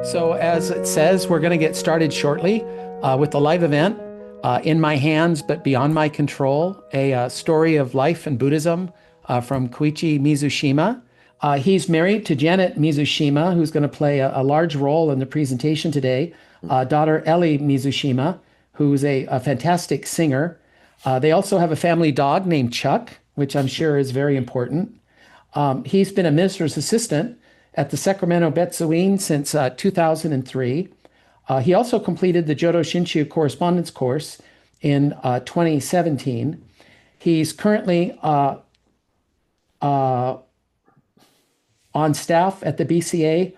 So, as it says, we're going to get started shortly with the live event, In My Hands But Beyond My Control, a story of life and Buddhism from Koichi Mizushima. He's married to Janet Mizushima, who's going to play a large role in the presentation today, daughter Ellie Mizushima, who's a fantastic singer. They also have a family dog named Chuck, which I'm sure is very important. He's been a minister's assistant at the Sacramento Betsuin since 2003. He also completed the Jodo Shinshu correspondence course in 2017. He's currently on staff at the BCA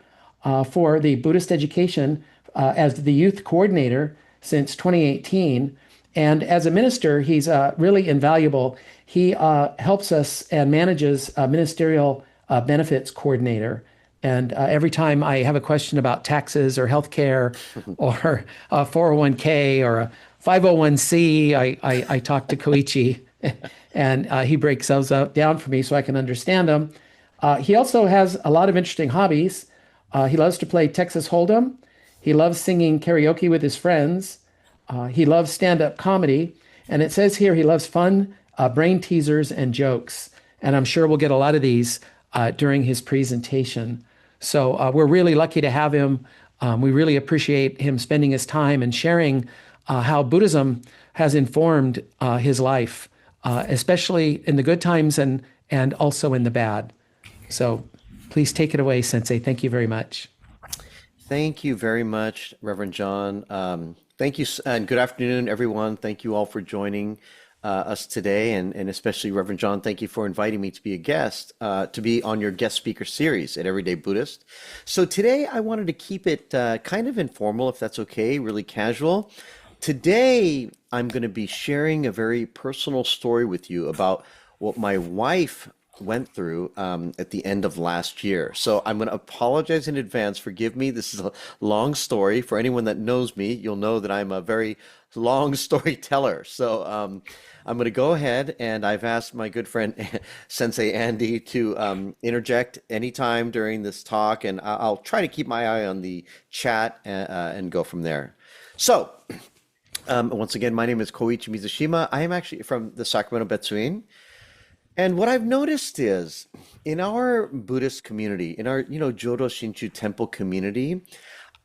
for the Buddhist Education as the youth coordinator since 2018. And as a minister, he's really invaluable. He helps us and manages a Ministerial Benefits Coordinator. And every time I have a question about taxes or healthcare or a 401k or a 501c, I talk to Koichi and he breaks those down for me so I can understand them. He also has a lot of interesting hobbies. He loves to play Texas Hold'em. He loves singing karaoke with his friends. He loves stand-up comedy. And it says here he loves fun, brain teasers, and jokes. And I'm sure we'll get a lot of these during his presentation. So we're really lucky to have him. We really appreciate him spending his time and sharing how Buddhism has informed his life, especially in the good times and also in the bad. So please take it away, Sensei. Thank you very much. Thank you very much, Reverend John. Thank you, and good afternoon, everyone. Thank you all for joining us today, and especially Reverend John, thank you for inviting me to be a guest, to be on your guest speaker series at Everyday Buddhist. So today I wanted to keep it kind of informal, if that's okay, really casual. Today I'm going to be sharing a very personal story with you about what my wife went through at the end of last year. So I'm going to apologize in advance. Forgive me. This is a long story. For anyone that knows me, you'll know that I'm a very long storyteller. So I'm going to go ahead, and I've asked my good friend Sensei Andy to interject anytime during this talk, and I'll try to keep my eye on the chat and go from there. So once again, my name is Koichi Mizushima. I am actually from the Sacramento Betsuin. And what I've noticed is in our Buddhist community, in our, Jodo Shinshu temple community,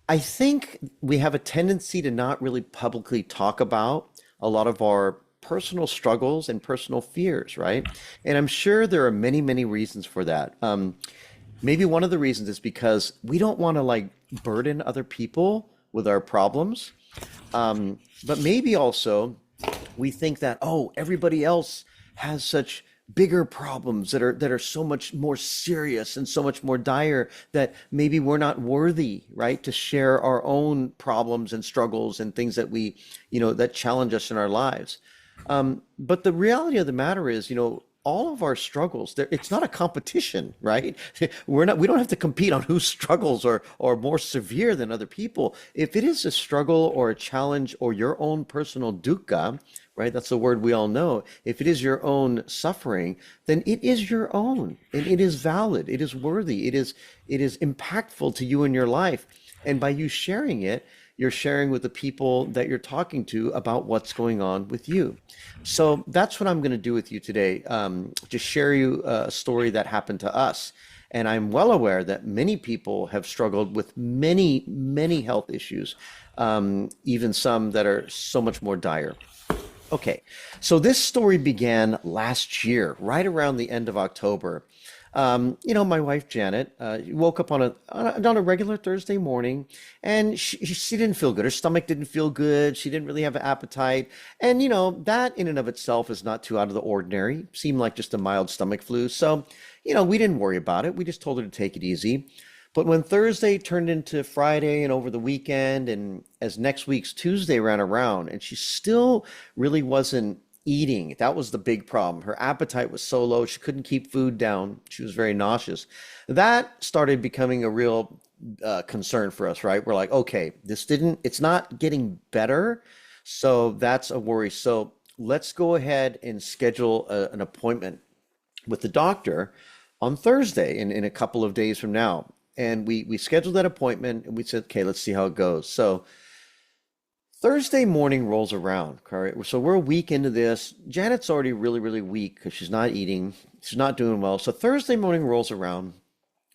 I think we have a tendency to not really publicly talk about a lot of our personal struggles and personal fears, right? And I'm sure there are many, many reasons for that. Maybe one of the reasons is because we don't want to burden other people with our problems. But maybe also we think that, oh, everybody else has such bigger problems that are so much more serious and so much more dire that maybe we're not worthy, right, to share our own problems and struggles and things that we, that challenge us in our lives. But the reality of the matter is, all of our struggles, it's not a competition, right? We don't have to compete on whose struggles are more severe than other people. If it is a struggle or a challenge or your own personal dukkha, right? That's the word we all know. If it is your own suffering, then it is your own, and it is valid. It is worthy. It is impactful to you in your life. And by you sharing it, you're sharing with the people that you're talking to about what's going on with you. So that's what I'm going to do with you today. Just share you a story that happened to us. And I'm well aware that many people have struggled with many, many health issues, even some that are so much more dire. Okay, so this story began last year, right around the end of October. My wife Janet woke up on a regular Thursday morning, and she didn't feel good. Her stomach didn't feel good. She didn't really have an appetite, and that in and of itself is not too out of the ordinary. Seemed like just a mild stomach flu. So, we didn't worry about it. We just told her to take it easy. But when Thursday turned into Friday and over the weekend, and as next week's Tuesday ran around, and she still really wasn't eating, that was the big problem. Her appetite was so low, she couldn't keep food down. She was very nauseous. That started becoming a real concern for us, right? We're like, okay, it's not getting better. So that's a worry. So let's go ahead and schedule an appointment with the doctor on Thursday in a couple of days from now. And we scheduled that appointment and we said, okay, let's see how it goes. So Thursday morning rolls around. All right. So we're a week into this. Janet's already really, really weak because she's not eating. She's not doing well. So Thursday morning rolls around.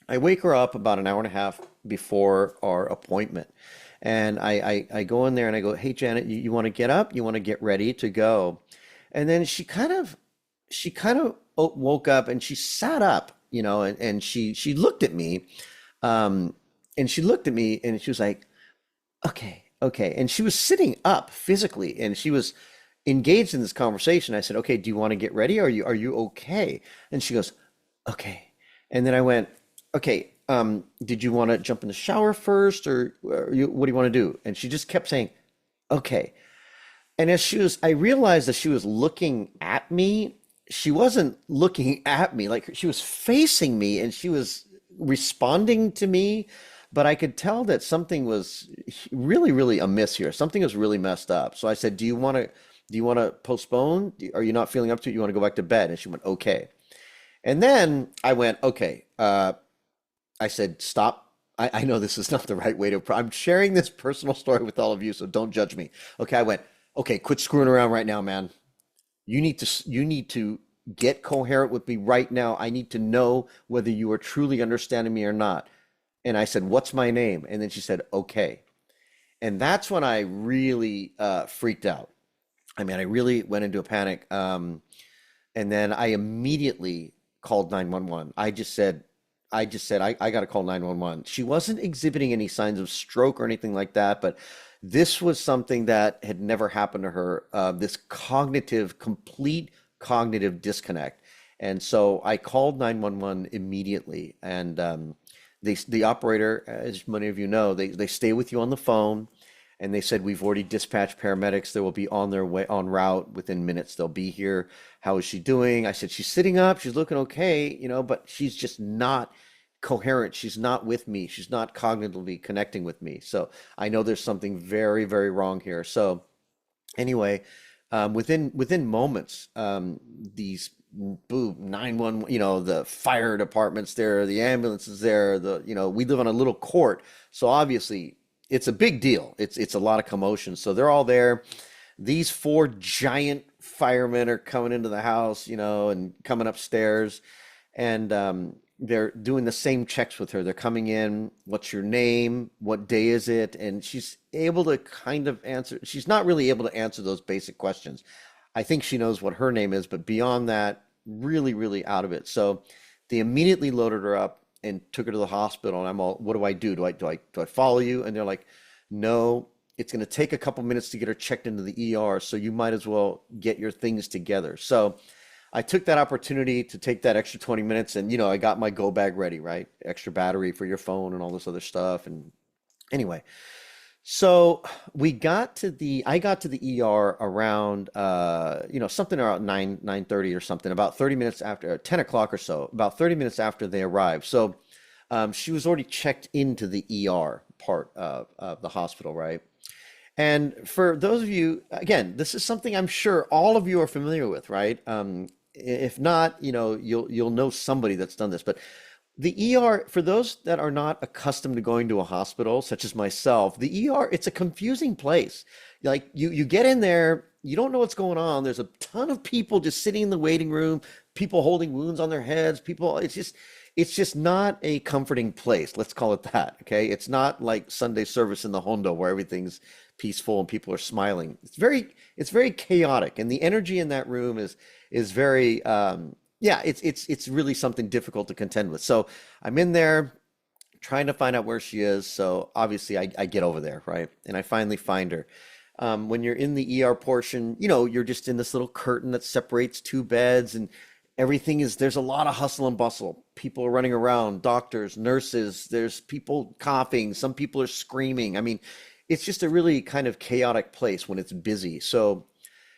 I wake her up about an hour and a half before our appointment. And I go in there and I go, hey, Janet, you want to get up? You want to get ready to go? And then she kind of woke up and she sat up, and she looked at me. And she looked at me and she was like, okay, okay. And she was sitting up physically and she was engaged in this conversation. I said, okay, do you want to get ready? Are you okay? And she goes, okay. And then I went, okay, did you want to jump in the shower first or what do you want to do? And she just kept saying, okay. And I realized that she was looking at me. She wasn't looking at me, like she was facing me and she was responding to me, but I could tell that something was really, really amiss here. Something was really messed up. So I said, do you want to postpone? Are you not feeling up to it? You want to go back to bed? And she went, okay. And then I went, okay. I said, stop. I know this is not the right way I'm sharing this personal story with all of you, so don't judge me. Okay, I went, okay, quit screwing around right now, man. You need to get coherent with me right now. I need to know whether you are truly understanding me or not. And I said, what's my name? And then she said, okay. And that's when I really freaked out. I mean, I really went into a panic. And then I immediately called 911. I got to call 911. She wasn't exhibiting any signs of stroke or anything like that, but this was something that had never happened to her, this complete cognitive disconnect. And so I called 911 immediately. And the operator, as many of you know, they stay with you on the phone. And they said, we've already dispatched paramedics. They will be on their way, en route within minutes. They'll be here. How is she doing? I said, she's sitting up. She's looking okay, but she's just not coherent. She's not with me. She's not cognitively connecting with me. So I know there's something very, very wrong here. So anyway, within moments, these 911, the fire department's there, the ambulance is there, we live on a little court. So obviously it's a big deal. It's a lot of commotion. So they're all there. These four giant firemen are coming into the house, and coming upstairs, and they're doing the same checks with her. They're coming in. What's your name? What day is it? And she's able to kind of answer. She's not really able to answer those basic questions. I think she knows what her name is, but beyond that, really, really out of it. So they immediately loaded her up and took her to the hospital. And I'm all, what do I do? Do I follow you? And they're like, no, it's going to take a couple minutes to get her checked into the ER. So you might as well get your things together. So I took that opportunity to take that extra 20 minutes and, I got my go bag ready, right? Extra battery for your phone and all this other stuff. And anyway, so I got to the ER around, something around 9:30 or something, about 30 minutes after, 10 o'clock or so, about 30 minutes after they arrived. So she was already checked into the ER part of the hospital, right? And for those of you, again, this is something I'm sure all of you are familiar with, right? If not, you'll know somebody that's done this. But the ER, for those that are not accustomed to going to a hospital, such as myself, the ER, it's a confusing place. Like you get in there, you don't know what's going on. There's a ton of people just sitting in the waiting room, people holding wounds on their heads, it's just not a comforting place. Let's call it that. Okay. It's not like Sunday service in the Hondo where everything's peaceful and people are smiling. It's very chaotic. And the energy in that room is very, it's really something difficult to contend with. So I'm in there trying to find out where she is. So obviously I get over there, right? And I finally find her. When you're in the ER portion, you're just in this little curtain that separates two beds and there's a lot of hustle and bustle. People are running around, doctors, nurses, there's people coughing, some people are screaming. I mean, it's just a really kind of chaotic place when it's busy. So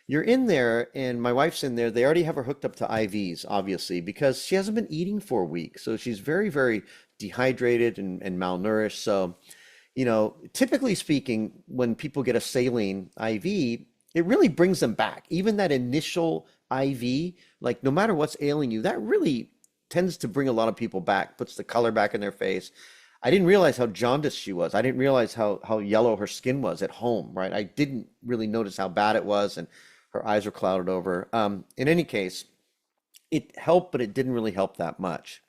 you're in there and my wife's in there. They already have her hooked up to IVs, obviously, because she hasn't been eating for a week. So she's very, very dehydrated and malnourished. So, typically speaking, when people get a saline IV, it really brings them back. Even that initial IV, like no matter what's ailing you, that really tends to bring a lot of people back, puts the color back in their face. I didn't realize how jaundiced she was. I didn't realize how yellow her skin was at home, right? I didn't really notice how bad it was, and her eyes were clouded over. In any case, it helped, but it didn't really help that much.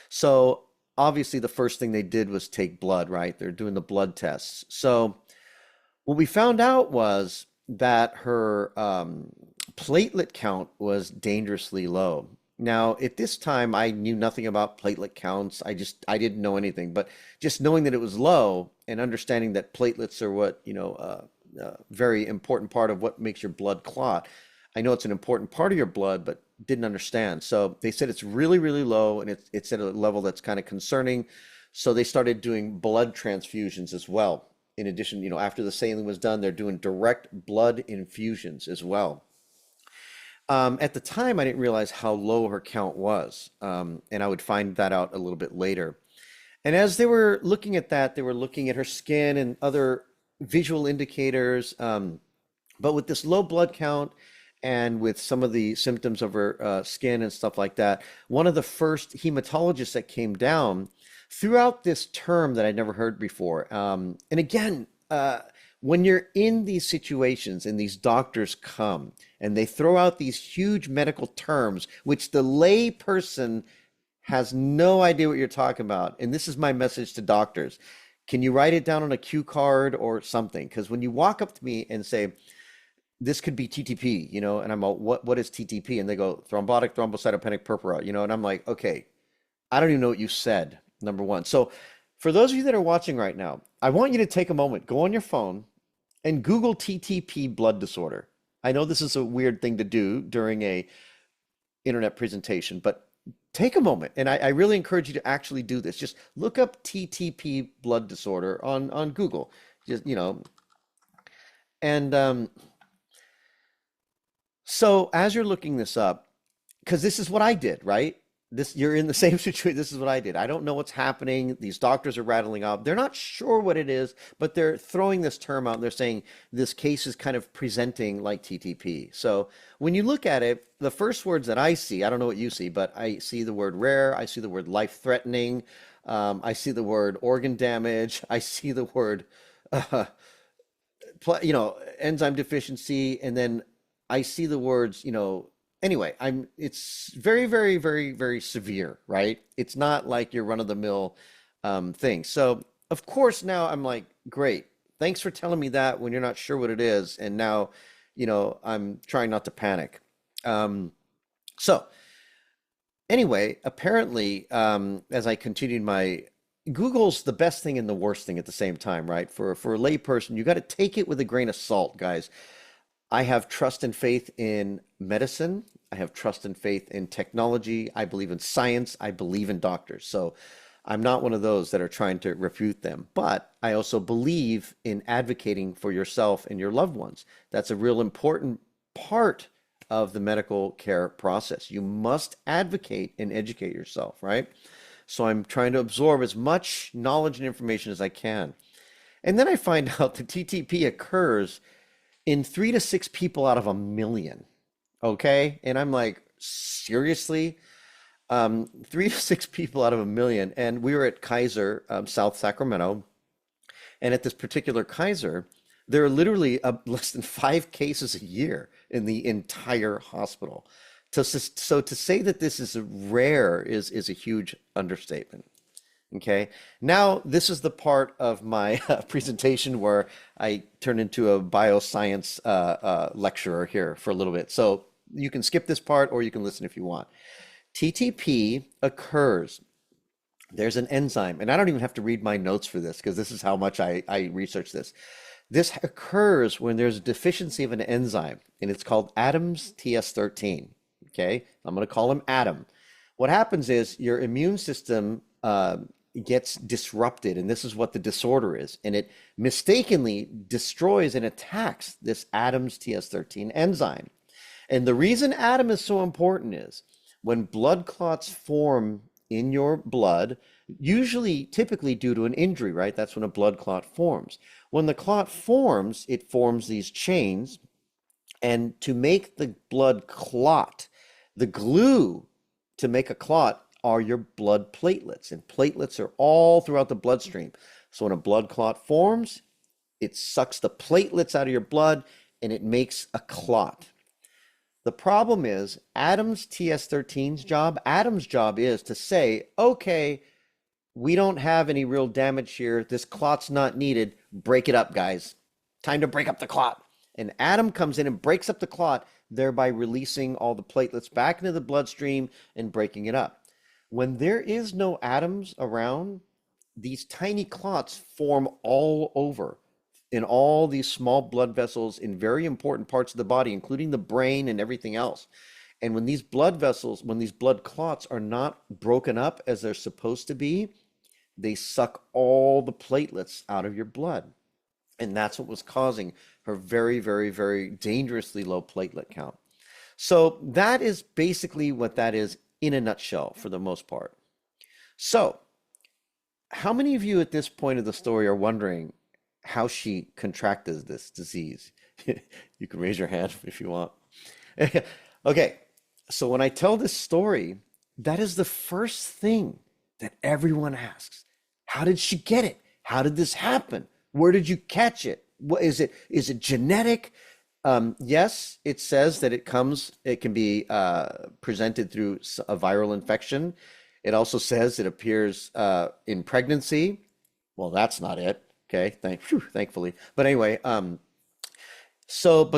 So obviously, the first thing they did was take blood, right? They're doing the blood tests. So what we found out was that her platelet count was dangerously low. Now, at this time, I knew nothing about platelet counts. I didn't know anything, but just knowing that it was low and understanding that platelets are what, very important part of what makes your blood clot. I know it's an important part of your blood, but didn't understand. So they said it's really, really low, and it's at a level that's kind of concerning. So they started doing blood transfusions as well. In addition, after the saline was done, they're doing direct blood infusions as well. At the time, I didn't realize how low her count was, and I would find that out a little bit later. And as they were looking at that, they were looking at her skin and other visual indicators. But with this low blood count and with some of the symptoms of her skin and stuff like that, one of the first hematologists that came down threw out this term that I'd never heard before. And again, when you're in these situations and these doctors come and they throw out these huge medical terms, which the lay person has no idea what you're talking about. And this is my message to doctors. Can you write it down on a cue card or something? Because when you walk up to me and say, this could be TTP, and I'm like, what is TTP? And they go, thrombotic thrombocytopenic purpura, and I'm like, okay, I don't even know what you said, number one. So for those of you that are watching right now, I want you to take a moment, go on your phone and Google TTP blood disorder. I know this is a weird thing to do during a internet presentation, but take a moment, and I really encourage you to actually do this. Just look up TTP blood disorder on Google. Just, and so as you're looking this up, because this is what I did, right? You're in the same situation. This is what I did. I don't know what's happening. These doctors are rattling out. They're not sure what it is, but they're throwing this term out. They're saying this case is kind of presenting like TTP. So when you look at it, the first words that I see, I don't know what you see, but I see the word rare. I see the word life-threatening. I see the word organ damage. I see the word, enzyme deficiency. And then I see the words, anyway, it's very, very, very, very severe, right? It's not like your run-of-the-mill thing. So of course now I'm like, great, thanks for telling me that when you're not sure what it is. And now, I'm trying not to panic. So anyway, apparently, as I continued Google's the best thing and the worst thing at the same time, right? For a layperson, you got to take it with a grain of salt, guys. I have trust and faith in medicine. I have trust and faith in technology. I believe in science. I believe in doctors. So I'm not one of those that are trying to refute them. But I also believe in advocating for yourself and your loved ones. That's a real important part of the medical care process. You must advocate and educate yourself, right? So I'm trying to absorb as much knowledge and information as I can. And then I find out that TTP occurs in 3 to 6 people out of a million. Okay. And I'm like, seriously? 3 to 6 people out of a million. And we were at Kaiser, South Sacramento. And at this particular Kaiser, there are literally less than 5 cases a year in the entire hospital. So to say that this is rare is a huge understatement. Okay, now this is the part of my presentation where I turn into a bioscience lecturer here for a little bit. So you can skip this part or you can listen if you want. TTP occurs. There's an enzyme, and I don't even have to read my notes for this because this is how much I research this. This occurs when there's a deficiency of an enzyme, and it's called Adams TS13. Okay, I'm going to call him Adam. What happens is your immune system gets disrupted, and this is what the disorder is, and it mistakenly destroys and attacks this Adams TS13 enzyme. And the reason Adam is so important is when blood clots form in your blood, typically due to an injury, right? That's when a blood clot forms. When the clot forms, it forms these chains, and to make the blood clot, the glue to make a clot are your blood platelets, and platelets are all throughout the bloodstream. So when a blood clot forms, it sucks the platelets out of your blood and it makes a clot. The problem is Adam's TS13's job, Adam's job is to say, okay, we don't have any real damage here. This clot's not needed. Break it up, guys. Time to break up the clot. And Adam comes in and breaks up the clot, thereby releasing all the platelets back into the bloodstream and breaking it up. When there is no atoms around, these tiny clots form all over in all these small blood vessels in very important parts of the body, including the brain and everything else. And when these blood vessels, when these blood clots are not broken up as they're supposed to be, they suck all the platelets out of your blood. And that's what was causing her very, very, very dangerously low platelet count. So that is basically what that is in a nutshell for the most part. So how many of you at this point of the story are wondering how she contracted this disease? You can raise your hand if you want. Okay, so when I tell this story, that is the first thing that everyone asks. How did she get it? How did this happen? Where did you catch it? What is it? Is it genetic? Yes, it says that it can be presented through a viral infection. It also says it appears in pregnancy. Well, that's not it. Okay, thankfully. But anyway, but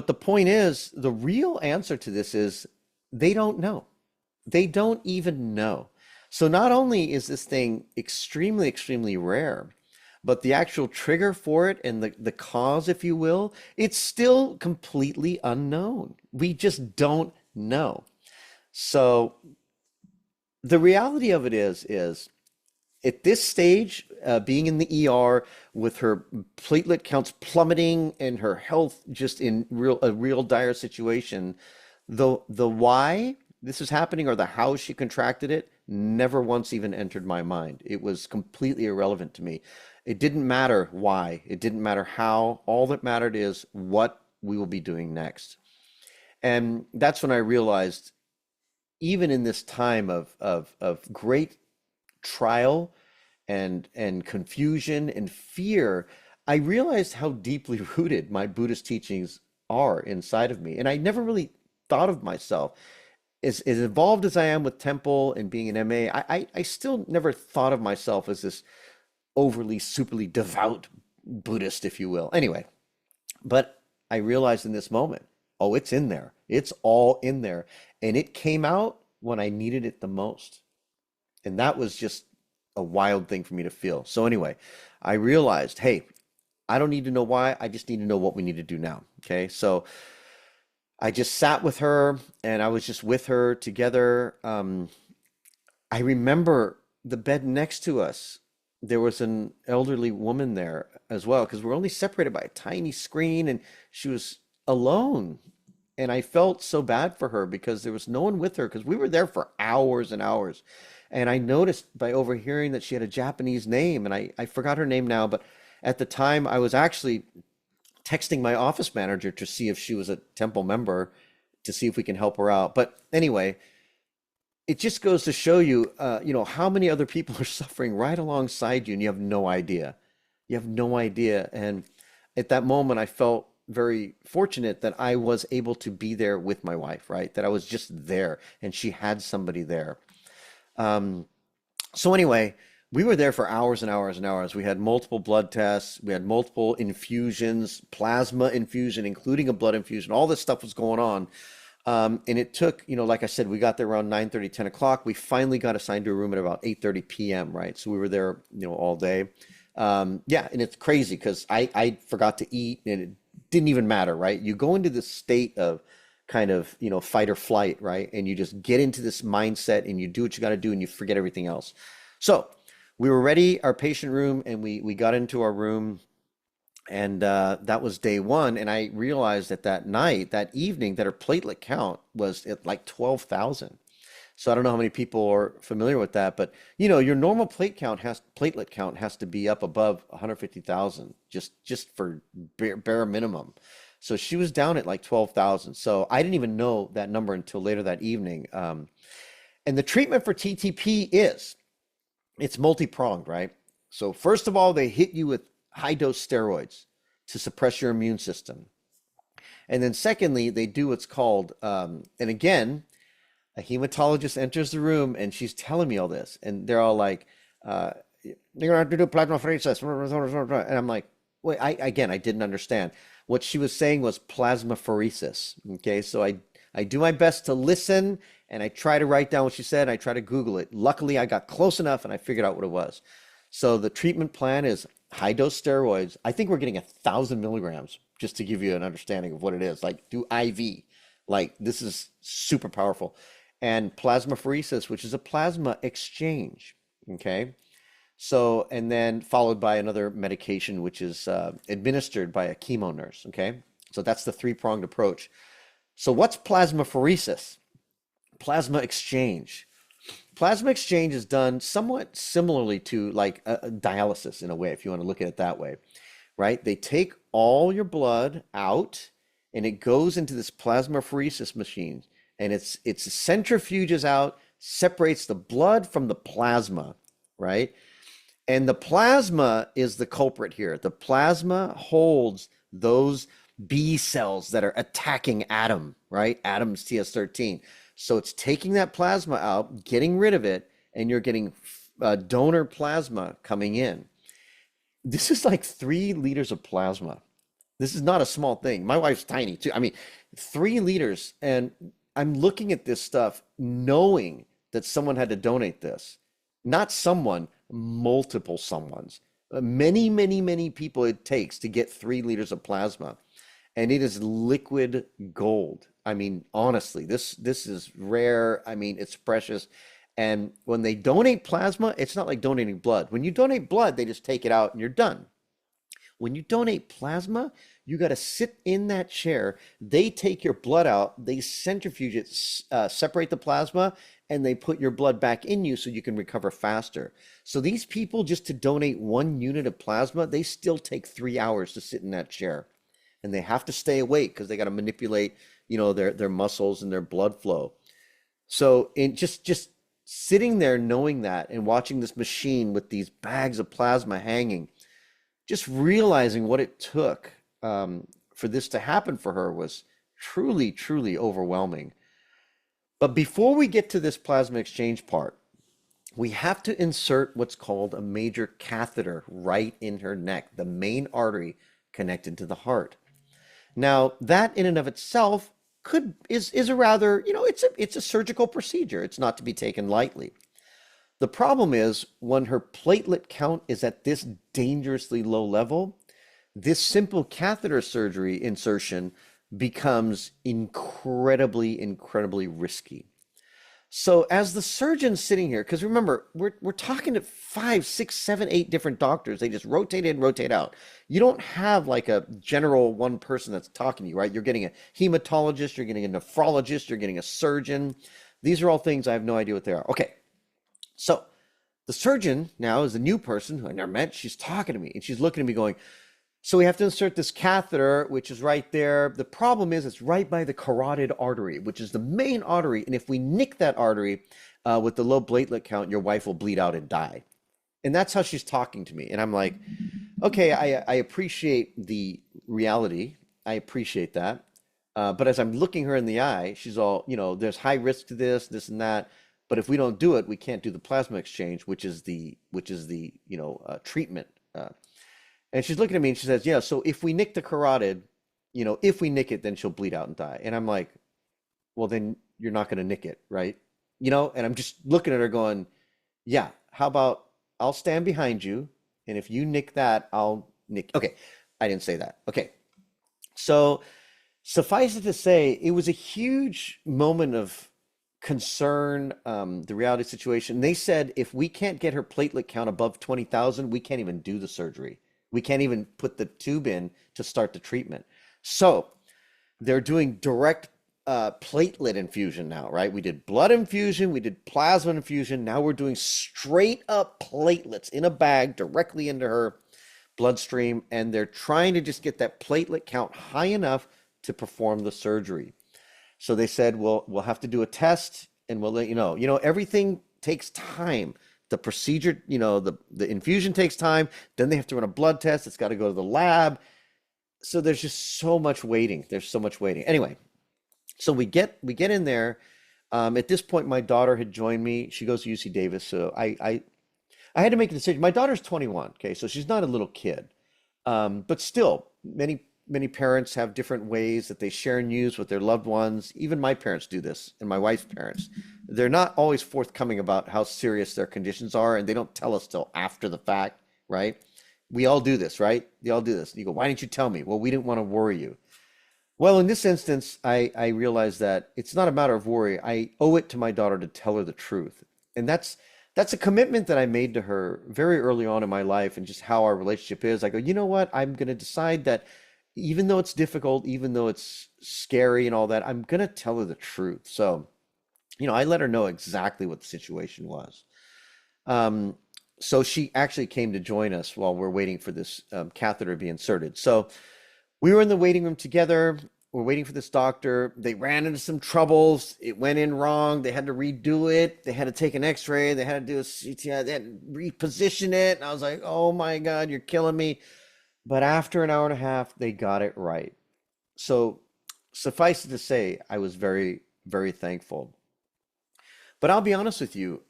the point is, the real answer to this is they don't know. They don't even know. So not only is this thing extremely, extremely rare, but the actual trigger for it and the cause, if you will, it's still completely unknown. We just don't know. So the reality of it is at this stage, being in the ER with her platelet counts plummeting and her health just in a real dire situation, the why this is happening or the how she contracted it never once even entered my mind. It was completely irrelevant to me. It didn't matter why. It didn't matter how. All that mattered is what we will be doing next. And that's when I realized, even in this time of great trial and confusion and fear, I realized how deeply rooted my Buddhist teachings are inside of me. And I never really thought of myself as involved as I am with temple and being an MA. I still never thought of myself as this overly, superly devout Buddhist, if you will. Anyway, but I realized in this moment, oh, it's in there. It's all in there. And it came out when I needed it the most. And that was just a wild thing for me to feel. So anyway, I realized, hey, I don't need to know why. I just need to know what we need to do now. Okay. So I just sat with her and I was just with her together. I remember the bed next to us. There was an elderly woman there as well, because we're only separated by a tiny screen, and she was alone. And I felt so bad for her because there was no one with her, because we were there for hours and hours. And I noticed by overhearing that she had a Japanese name, and I forgot her name now, but at the time I was actually texting my office manager to see if she was a temple member, to see if we can help her out. But anyway, it just goes to show you, how many other people are suffering right alongside you, and you have no idea. You have no idea. And at that moment, I felt very fortunate that I was able to be there with my wife, right? That I was just there, and she had somebody there. So anyway, we were there for hours and hours and hours. We had multiple blood tests. We had multiple infusions, plasma infusion, including a blood infusion. All this stuff was going on. And it took, like I said, we got there around 9:30, 10 o'clock. We finally got assigned to a room at about 8:30 p.m., right? So we were there, all day. Yeah, and it's crazy because I forgot to eat, and it didn't even matter, right? You go into this state of kind of, fight or flight, right? And you just get into this mindset and you do what you got to do and you forget everything else. So we were ready, our patient room, and we got into our room. And that was day one. And I realized that evening, that her platelet count was at like 12,000. So I don't know how many people are familiar with that, but your normal platelet count has to be up above 150,000, just for bare minimum. So she was down at like 12,000. So I didn't even know that number until later that evening. And the treatment for TTP is it's multi-pronged, right? So first of all, they hit you with high dose steroids to suppress your immune system. And then secondly, they do what's called, and again, a hematologist enters the room and she's telling me all this. And they're all like, you're going to have to do plasmapheresis. And I'm like, wait, I didn't understand. What she was saying was plasmapheresis. Okay, so I do my best to listen and I try to write down what she said. I try to Google it. Luckily, I got close enough and I figured out what it was. So the treatment plan is high dose steroids. I think we're getting 1,000 milligrams just to give you an understanding of what it is. Like do IV. Like this is super powerful. And plasmapheresis, which is a plasma exchange. Okay. So, and then followed by another medication, which is administered by a chemo nurse. Okay. So that's the three-pronged approach. So what's plasmapheresis? Plasma exchange. Plasma exchange is done somewhat similarly to like a dialysis in a way, if you want to look at it that way, right? They take all your blood out and it goes into this plasmapheresis machine and it's centrifuges out, separates the blood from the plasma, right? And the plasma is the culprit here. The plasma holds those B cells that are attacking Adam, right? Adam's TS13. So it's taking that plasma out, getting rid of it, and you're getting donor plasma coming in. This is like 3 liters of plasma. This is not a small thing. My wife's tiny too. I mean, 3 liters. And I'm looking at this stuff knowing that someone had to donate this. Not someone, multiple someones. Many people it takes to get 3 liters of plasma. And it is liquid gold. I mean, honestly, this is rare. I mean, it's precious. And when they donate plasma, it's not like donating blood. When you donate blood, they just take it out and you're done. When you donate plasma, you got to sit in that chair. They take your blood out, they centrifuge it, separate the plasma, and they put your blood back in you so you can recover faster. So these people, just to donate 1 unit of plasma, they still take 3 hours to sit in that chair. And they have to stay awake because they got to manipulate, you know, their muscles and their blood flow. So in just sitting there knowing that and watching this machine with these bags of plasma hanging, just realizing what it took for this to happen for her was truly overwhelming. But before we get to this plasma exchange part, we have to insert what's called a major catheter right in her neck, the main artery connected to the heart. Now, that in and of itself is a rather, you know, it's a surgical procedure. It's not to be taken lightly. The problem is when her platelet count is at this dangerously low level, this simple catheter surgery insertion becomes incredibly risky. So as the surgeon sitting here, because remember, we're talking to 5, 6, 7, 8 different doctors. They just rotate in, rotate out. You don't have like a general one person that's talking to you, right? You're getting a hematologist, you're getting a nephrologist, you're getting a surgeon. These are all things I have no idea what they are. Okay, so the surgeon now is a new person who I never met. She's talking to me and she's looking at me going, so we have to insert this catheter, which is right there. The problem is it's right by the carotid artery, which is the main artery. And if we nick that artery with the low platelet count, your wife will bleed out and die. And that's how she's talking to me. And I'm like, okay, I appreciate the reality. I appreciate that. But as I'm looking her in the eye, she's all, you know, there's high risk to this and that. But if we don't do it, we can't do the plasma exchange, which is the treatment. And she's looking at me and she says, yeah, so if we nick the carotid, you know, if we nick it, then she'll bleed out and die. And I'm like, well, then you're not going to nick it, right? You know, and I'm just looking at her going, yeah, how about I'll stand behind you. And if you nick that, I'll nick. Okay. I didn't say that. Okay. So suffice it to say, it was a huge moment of concern, the reality situation. They said, if we can't get her platelet count above 20,000, we can't even do the surgery. We can't even put the tube in to start the treatment. So they're doing direct platelet infusion now, right? We did blood infusion, we did plasma infusion. Now we're doing straight up platelets in a bag directly into her bloodstream. And they're trying to just get that platelet count high enough to perform the surgery. So they said, well, we'll have to do a test and we'll let you know. Everything takes time. The procedure, the infusion takes time. Then they have to run a blood test. It's got to go to the lab. So there's just so much waiting. There's so much waiting. Anyway, so we get in there. At this point, my daughter had joined me. She goes to UC Davis, so I had to make a decision. My daughter's 21, okay, so she's not a little kid. But still, many parents have different ways that they share news with their loved ones. Even my parents do this, and my wife's parents. They're not always forthcoming about how serious their conditions are, and they don't tell us till after the fact, right? We all do this, right? They all do this. You go, why didn't you tell me? Well, we didn't want to worry you. Well, in this instance, I realized that it's not a matter of worry. I owe it to my daughter to tell her the truth. And that's a commitment that I made to her very early on in my life and just how our relationship is. I go, you know what? I'm going to decide that even though it's difficult, even though it's scary and all that, I'm going to tell her the truth. So, I let her know exactly what the situation was. Um, so she actually came to join us while we're waiting for this catheter to be inserted. So we were in the waiting room together. We're waiting for this doctor. They ran into some troubles. It went in wrong. They had to redo it. They had to take an x-ray. They had to do a CTI. They had to reposition it. And I was like, oh my God, you're killing me. But after an hour and a half, they got it right. So suffice it to say, I was very, very thankful. But I'll be honest with you,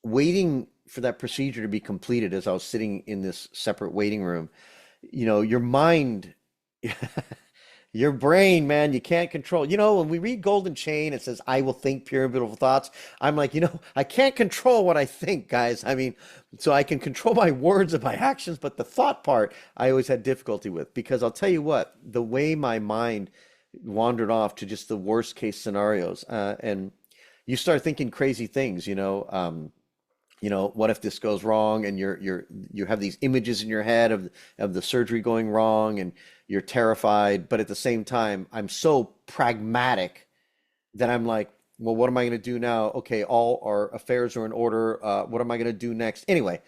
waiting for that procedure to be completed as I was sitting in this separate waiting room, your mind, your brain, man, you can't control. When we read Golden Chain, it says, I will think pure and beautiful thoughts. I'm like, I can't control what I think, guys. I mean, so I can control my words and my actions, but the thought part, I always had difficulty with, because I'll tell you what, the way my mind wandered off to just the worst case scenarios, and you start thinking crazy things, what if this goes wrong, and you have these images in your head of the surgery going wrong, and you're terrified, but at the same time, I'm so pragmatic that I'm like, well, what am I going to do now? Okay, all our affairs are in order. What am I going to do next? Anyway,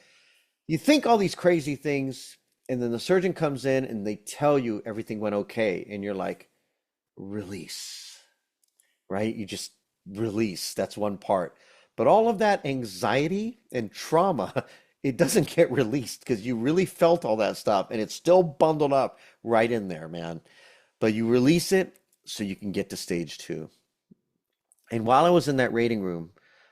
you think all these crazy things, and then the surgeon comes in and they tell you everything went okay, and you're like, release, right? You just release. That's one part. But all of that anxiety and trauma, it doesn't get released because you really felt all that stuff and it's still bundled up right in there, man. But you release it so you can get to stage 2. And while I was in that waiting room,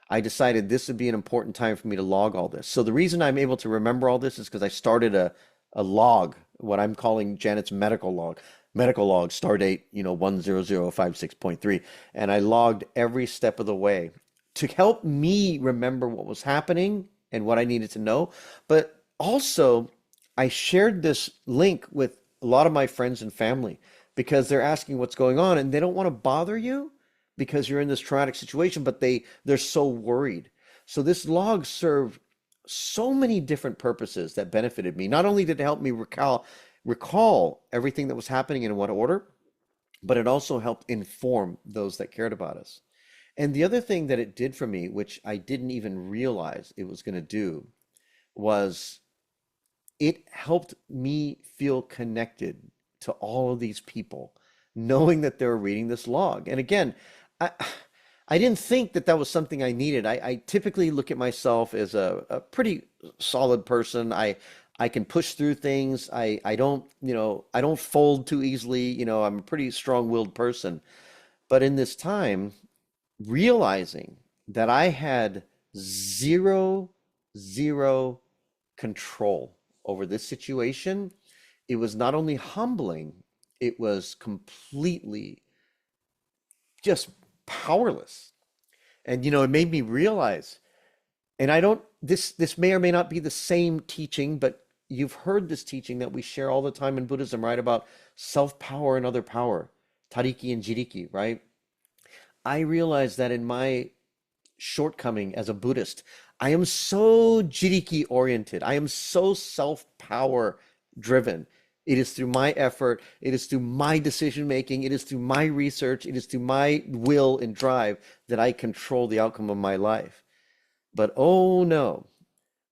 I decided this would be an important time for me to log all this. So the reason I'm able to remember all this is because I started a log, what I'm calling Janet's medical log. Medical log, star date, 10056.3. And I logged every step of the way to help me remember what was happening and what I needed to know. But also, I shared this link with a lot of my friends and family because they're asking what's going on and they don't want to bother you because you're in this traumatic situation, but they're so worried. So this log served so many different purposes that benefited me. Not only did it help me recall everything that was happening in what order, but it also helped inform those that cared about us. And the other thing that it did for me, which I didn't even realize it was going to do, was it helped me feel connected to all of these people, knowing that they were reading this log. And again, I, I didn't think that that was something I needed. I typically look at myself as a pretty solid person. I can push through things. I don't, I don't fold too easily. I'm a pretty strong-willed person. But in this time, realizing that I had zero, zero control over this situation, it was not only humbling, it was completely just powerless. And it made me realize, and I don't, this may or may not be the same teaching, but you've heard this teaching that we share all the time in Buddhism, right? About self-power and other power, tariki and jiriki, right? I realized that in my shortcoming as a Buddhist, I am so jiriki oriented. I am so self-power driven. It is through my effort. It is through my decision making. It is through my research. It is through my will and drive that I control the outcome of my life. But oh no,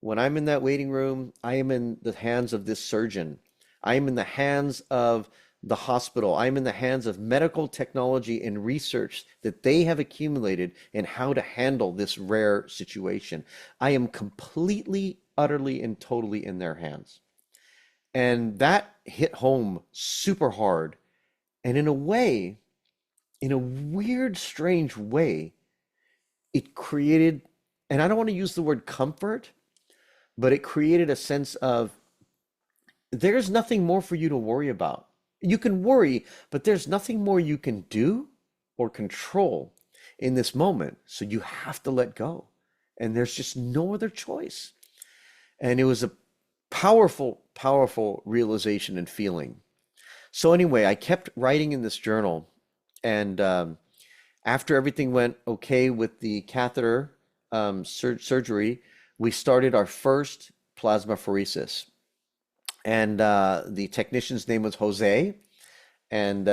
when I'm in that waiting room, I am in the hands of this surgeon. I am in the hands of the hospital. I'm in the hands of medical technology and research that they have accumulated in how to handle this rare situation. I am completely, utterly, and totally in their hands. And that hit home super hard. And in a way, in a weird, strange way, it created, and I don't want to use the word comfort, but it created a sense of there's nothing more for you to worry about. You can worry, but there's nothing more you can do or control in this moment. So you have to let go. And there's just no other choice. And it was a powerful, powerful realization and feeling. So anyway, I kept writing in this journal. And after everything went okay with the catheter surgery, we started our first plasmapheresis. And the technician's name was Jose. And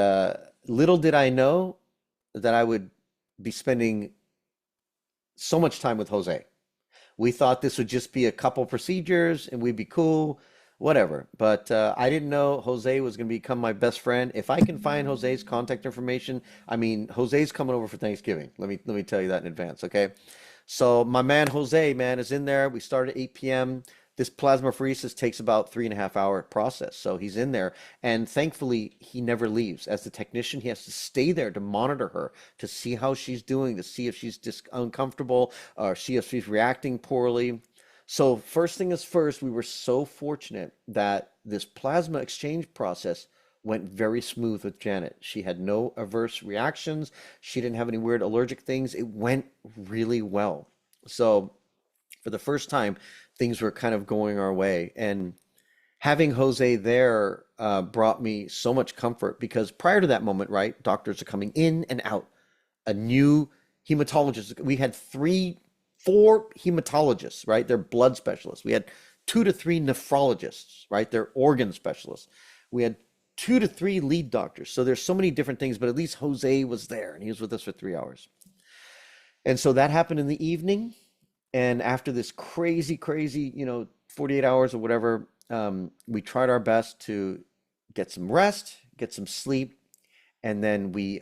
little did I know that I would be spending so much time with Jose. We thought this would just be a couple procedures and we'd be cool, whatever. But I didn't know Jose was going to become my best friend. If I can find Jose's contact information, I mean, Jose's coming over for Thanksgiving. Let me tell you that in advance, okay? So my man Jose, man, is in there. We start at 8 p.m. This plasmapheresis takes about 3.5 hour process. So he's in there. And thankfully, he never leaves. As the technician, he has to stay there to monitor her, to see how she's doing, to see if she's uncomfortable, or see if she's reacting poorly. So first thing is first, we were so fortunate that this plasma exchange process went very smooth with Janet. She had no adverse reactions. She didn't have any weird allergic things. It went really well. So for the first time, things were kind of going our way. And having Jose there brought me so much comfort because prior to that moment, right, doctors are coming in and out. A new hematologist. We had 4 hematologists, right? They're blood specialists. We had 2 to 3 nephrologists, right? They're organ specialists. We had 2 to 3 lead doctors. So there's so many different things, but at least Jose was there and he was with us for 3 hours. And so that happened in the evening. And after this crazy, 48 hours or whatever, we tried our best to get some rest, get some sleep, and then we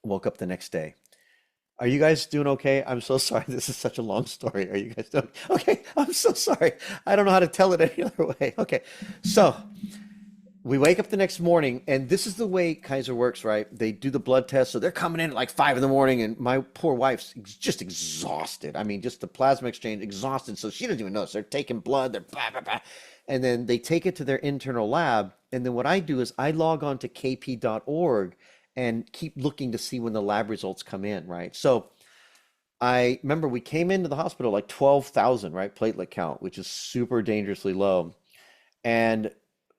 woke up the next day. Are you guys doing okay? I'm so sorry. This is such a long story. Are you guys doing okay? I'm so sorry. I don't know how to tell it any other way. Okay. So we wake up the next morning, and this is the way Kaiser works, right? They do the blood test. So they're coming in at like 5 in the morning, and my poor wife's just exhausted. I mean, just the plasma exchange, exhausted. So she doesn't even notice. They're taking blood, they're blah, blah, blah. And then they take it to their internal lab. And then what I do is I log on to kp.org and keep looking to see when the lab results come in, right? So I remember we came into the hospital like 12,000, right? Platelet count, which is super dangerously low. And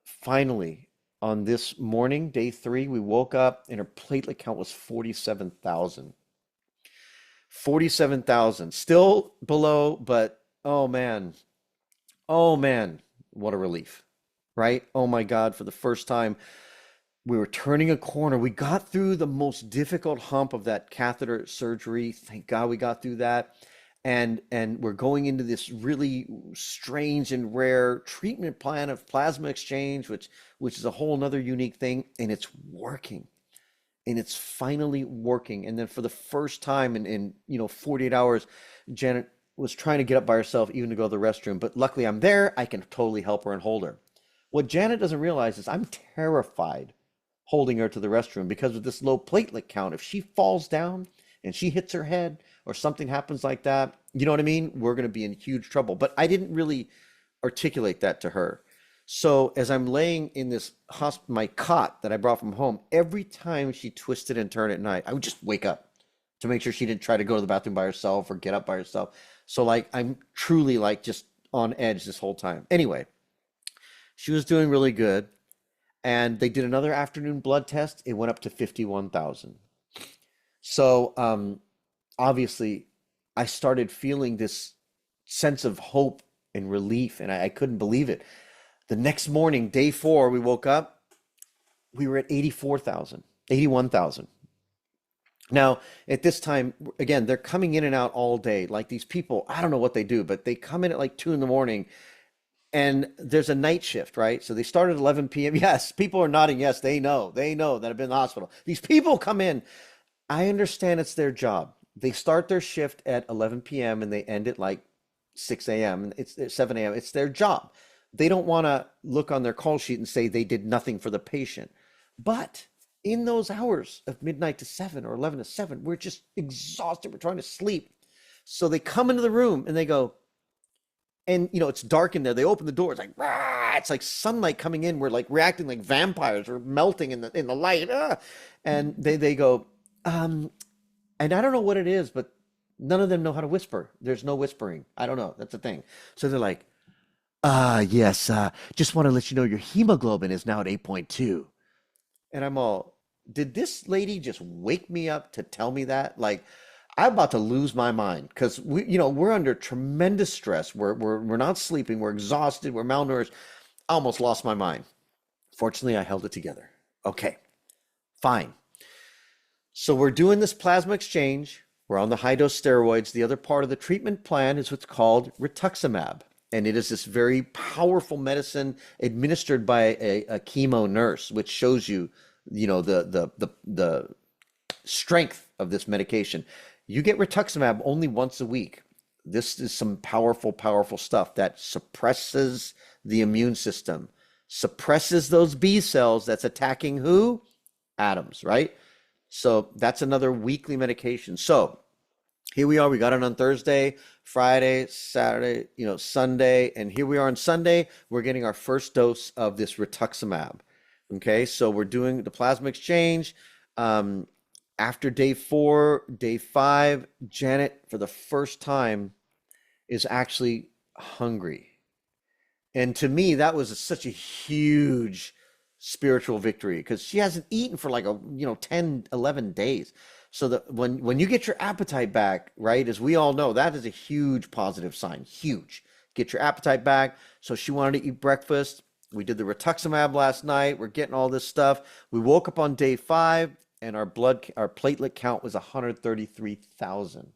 finally, on this morning, day 3, we woke up and her platelet count was 47,000. 47,000, still below, but oh man, what a relief, right? Oh my God, for the first time, we were turning a corner. We got through the most difficult hump of that catheter surgery. Thank God we got through that. And we're going into this really strange and rare treatment plan of plasma exchange, which is a whole nother unique thing, and it's working. And it's finally working. And then for the first time in 48 hours, Janet was trying to get up by herself even to go to the restroom. But luckily I'm there. I can totally help her and hold her. What Janet doesn't realize is I'm terrified holding her to the restroom because of this low platelet count. If she falls down and she hits her head or something happens like that, you know what I mean? We're going to be in huge trouble. But I didn't really articulate that to her. So as I'm laying in this my cot that I brought from home, every time she twisted and turned at night, I would just wake up to make sure she didn't try to go to the bathroom by herself or get up by herself. So like I'm truly like just on edge this whole time. Anyway, she was doing really good. And they did another afternoon blood test. It went up to 51,000. So obviously, I started feeling this sense of hope and relief, and I couldn't believe it. The next morning, day 4, we woke up, we were at 84,000, 81,000. Now, at this time, again, they're coming in and out all day. Like these people, I don't know what they do, but they come in at like 2 in the morning And there's a night shift, right? So they start at 11 p.m. Yes, people are nodding. Yes, they know that I've been in the hospital. These people come in. I understand it's their job. They start their shift at 11 p.m. and they end at like 6 a.m. It's 7 a.m. It's their job. They don't want to look on their call sheet and say they did nothing for the patient. But in those hours of midnight to 7 or 11 to 7, we're just exhausted. We're trying to sleep. So they come into the room and they go, and it's dark in there. They open the door. It's like, rah! It's like sunlight coming in. We're like reacting like vampires. We're melting in the light. Ah! And they go, and I don't know what it is, but none of them know how to whisper. There's no whispering. I don't know. That's the thing. So they're like, yes, just want to let you know your hemoglobin is now at 8.2. And I'm all, did this lady just wake me up to tell me that? Like, I'm about to lose my mind because we're under tremendous stress. We're not sleeping. We're exhausted. We're malnourished. I almost lost my mind. Fortunately, I held it together. Okay, fine. So we're doing this plasma exchange. We're on the high dose steroids. The other part of the treatment plan is what's called rituximab. And it is this very powerful medicine administered by a chemo nurse, which shows you, the strength of this medication. You get rituximab only once a week. This is some powerful, powerful stuff that suppresses the immune system, suppresses those B cells that's attacking who? Atoms, right? So that's another weekly medication. So here we are. We got it on Thursday, Friday, Saturday, Sunday. And here we are on Sunday. We're getting our first dose of this rituximab. Okay, so we're doing the plasma exchange. After day 4, day 5, Janet, for the first time, is actually hungry. And to me, that was such a huge spiritual victory because she hasn't eaten for like 10, 11 days. So that when you get your appetite back, right, as we all know, that is a huge positive sign, huge. Get your appetite back. So she wanted to eat breakfast. We did the rituximab last night. We're getting all this stuff. We woke up on day 5 and our platelet count was 133,000.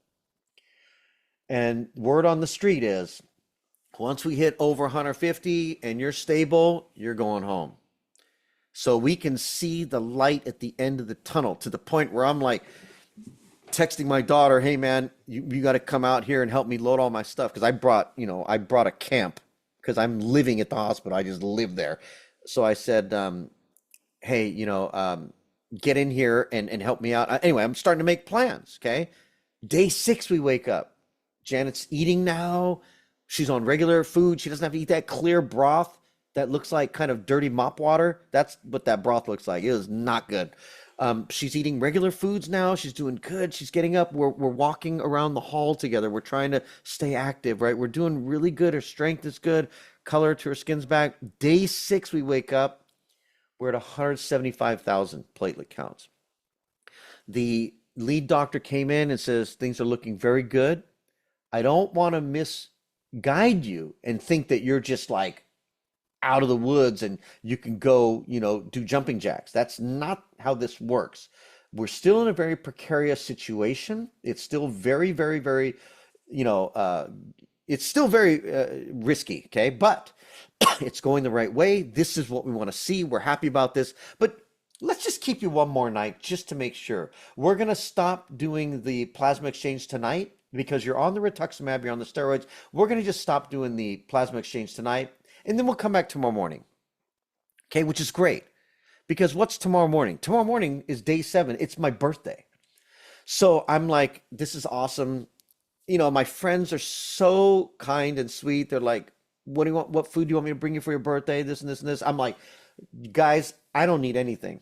And word on the street is once we hit over 150 and you're stable, you're going home. So we can see the light at the end of the tunnel to the point where I'm like texting my daughter, hey man, you got to come out here and help me load all my stuff. Cause I brought a camp because I'm living at the hospital. I just live there. So I said, hey, get in here and help me out. Anyway, I'm starting to make plans. Okay. Day 6, we wake up. Janet's eating now. She's on regular food. She doesn't have to eat that clear broth that looks like kind of dirty mop water. That's what that broth looks like. It is not good. She's eating regular foods now. She's doing good. She's getting up. We're walking around the hall together. We're trying to stay active, right? We're doing really good. Her strength is good. Color to her skin's back. Day 6, we wake up. We're at 175,000 platelet counts. The lead doctor came in and says, things are looking very good. I don't want to misguide you and think that you're just like out of the woods and you can go, do jumping jacks. That's not how this works. We're still in a very precarious situation. It's still very, very, very, it's still very risky. Okay. But it's going the right way. This is what we want to see. We're happy about this, but let's just keep you one more night just to make sure. We're going to stop doing the plasma exchange tonight because you're on the rituximab, you're on the steroids. We're going to just stop doing the plasma exchange tonight. And then we'll come back tomorrow morning. Okay, which is great. Because what's tomorrow morning? Tomorrow morning is day 7. It's my birthday. So I'm like, this is awesome. My friends are so kind and sweet. They're like, what do you want? What food do you want me to bring you for your birthday? This and this and this. I'm like, guys, I don't need anything.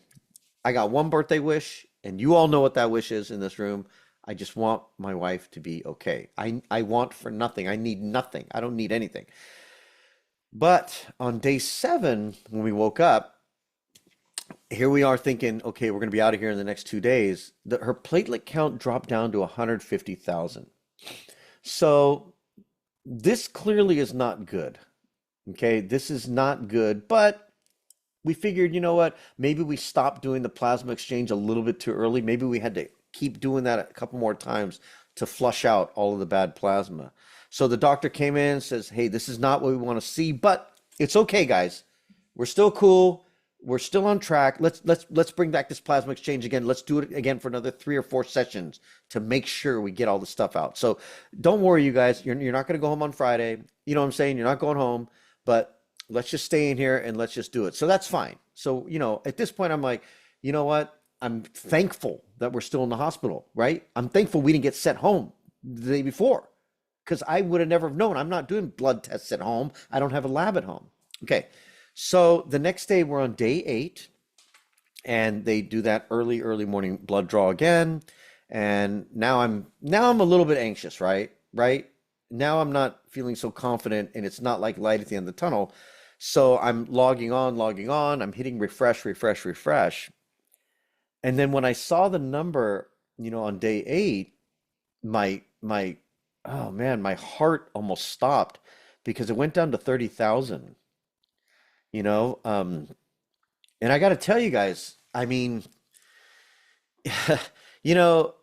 I got one birthday wish, and you all know what that wish is in this room. I just want my wife to be okay. I want for nothing. I need nothing. I don't need anything. But on day 7, when we woke up, here we are thinking, okay, we're going to be out of here in the next 2 days. Her platelet count dropped down to 150,000. So this clearly is not good. Okay, this is not good, but we figured, you know what? Maybe we stopped doing the plasma exchange a little bit too early. Maybe we had to keep doing that a couple more times to flush out all of the bad plasma. So the doctor came in and says, hey, this is not what we want to see, but it's okay, guys. We're still cool. We're still on track. Let's bring back this plasma exchange again. Let's do it again for another 3 or 4 sessions to make sure we get all the stuff out. So don't worry, you guys. You're not going to go home on Friday. You know what I'm saying? You're not going home, but let's just stay in here and let's just do it. So that's fine. So, at this point, I'm like, you know what? I'm thankful that we're still in the hospital, right? I'm thankful we didn't get sent home the day before, because I would have never known. I'm not doing blood tests at home. I don't have a lab at home. Okay. So the next day we're on day 8, and they do that early morning blood draw again. And now I'm a little bit anxious, right? Right? Now I'm not feeling so confident, and it's not like light at the end of the tunnel. So I'm logging on. I'm hitting refresh. And then when I saw the number, on day 8, oh man, my heart almost stopped, because it went down to 30,000, and I got to tell you guys, I mean, you know,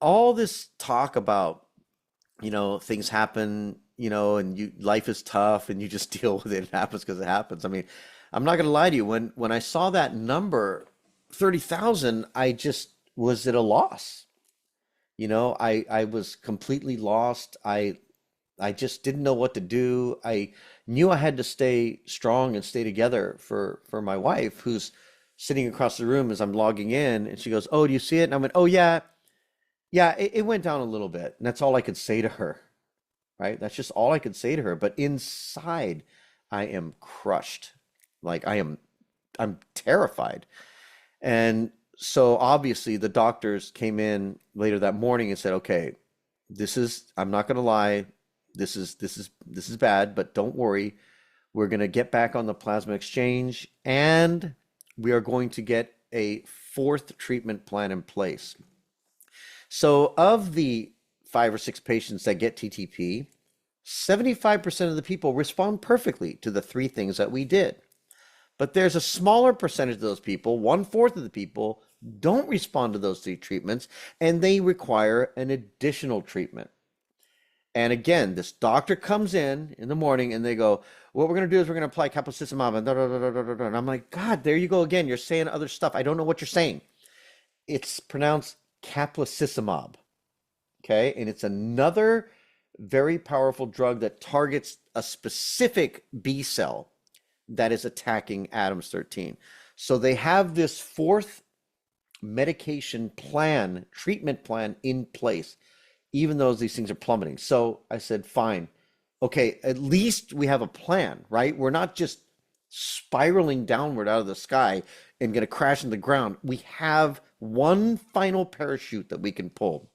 all this talk about, things happen, and life is tough and you just deal with it. It happens because it happens. I mean, I'm not going to lie to you. When I saw that number, 30,000, I just was at a loss. I was completely lost. I just didn't know what to do. I knew I had to stay strong and stay together for my wife, who's sitting across the room as I'm logging in, and she goes, "Oh, do you see it?" And I went, "Oh yeah, yeah, it went down a little bit." And that's all I could say to her, right? That's just all I could say to her. But inside, I am crushed. Like I'm terrified. And so obviously the doctors came in later that morning and said, "Okay, I'm not going to lie. This is bad, but don't worry. We're going to get back on the plasma exchange, and we are going to get a 4th treatment plan in place." So of the 5 or 6 patients that get TTP, 75% of the people respond perfectly to the 3 things that we did. But there's a smaller percentage of those people, 1/4 of the people, don't respond to those 3 treatments, and they require an additional treatment. And again, this doctor comes in the morning and they go, "What we're going to do is we're going to apply caplacizumab." And, da, da, da, da, da, da. And I'm like, "God, there you go again. You're saying other stuff. I don't know what you're saying." It's pronounced caplacizumab. Okay. And it's another very powerful drug that targets a specific B cell that is attacking Adams 13. So they have this 4th medication plan, treatment plan in place, even though these things are plummeting. So I said, fine. Okay, at least we have a plan, right? We're not just spiraling downward out of the sky and going to crash into the ground. We have one final parachute that we can pull.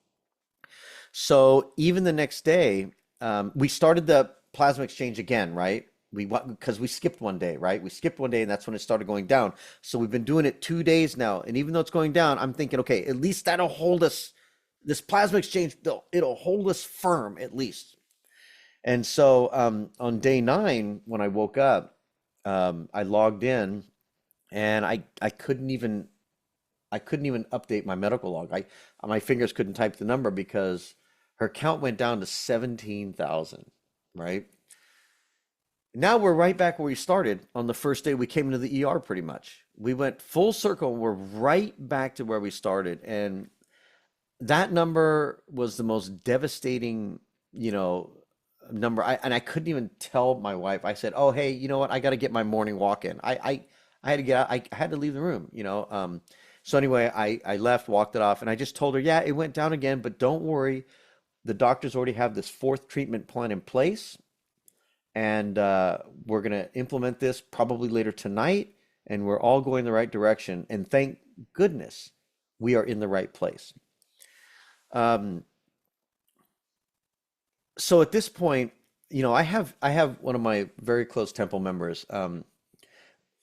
So even the next day, we started the plasma exchange again, right? Because we skipped one day, right? We skipped one day, and that's when it started going down. So we've been doing it 2 days now, and even though it's going down, I'm thinking, okay, at least that'll hold us. This plasma exchange, it'll hold us firm at least. And so on day 9, when I woke up, I logged in, and I couldn't even update my medical log. My fingers couldn't type the number because her count went down to 17,000, right? Now we're right back where we started on the first day we came into the ER pretty much. We went full circle, and we're right back to where we started. And that number was the most devastating, number. I couldn't even tell my wife. I said, "Oh, hey, you know what? I got to get my morning walk in." I had to get out. I had to leave the room, So anyway, I left, walked it off, and I just told her, "Yeah, it went down again, but don't worry. The doctors already have this 4th treatment plan in place, and we're going to implement this probably later tonight, and we're all going the right direction. And thank goodness we are in the right place." So at this point, I have one of my very close temple members.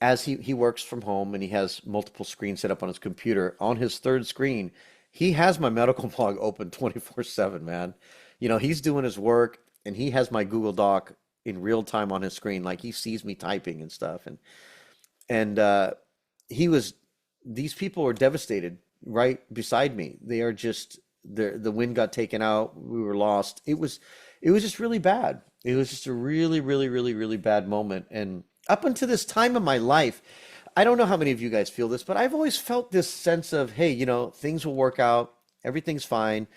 As he works from home and he has multiple screens set up on his computer. On his 3rd screen, he has my medical blog open 24/7, man. He's doing his work, and he has my Google Doc in real time on his screen. Like, he sees me typing and stuff. And these people are devastated right beside me. They are just, the wind got taken out. We were lost. it was just really bad. It was just a really, really, really, really bad moment. And up until this time of my life, I don't know how many of you guys feel this, but I've always felt this sense of, hey, things will work out. Everything's fine.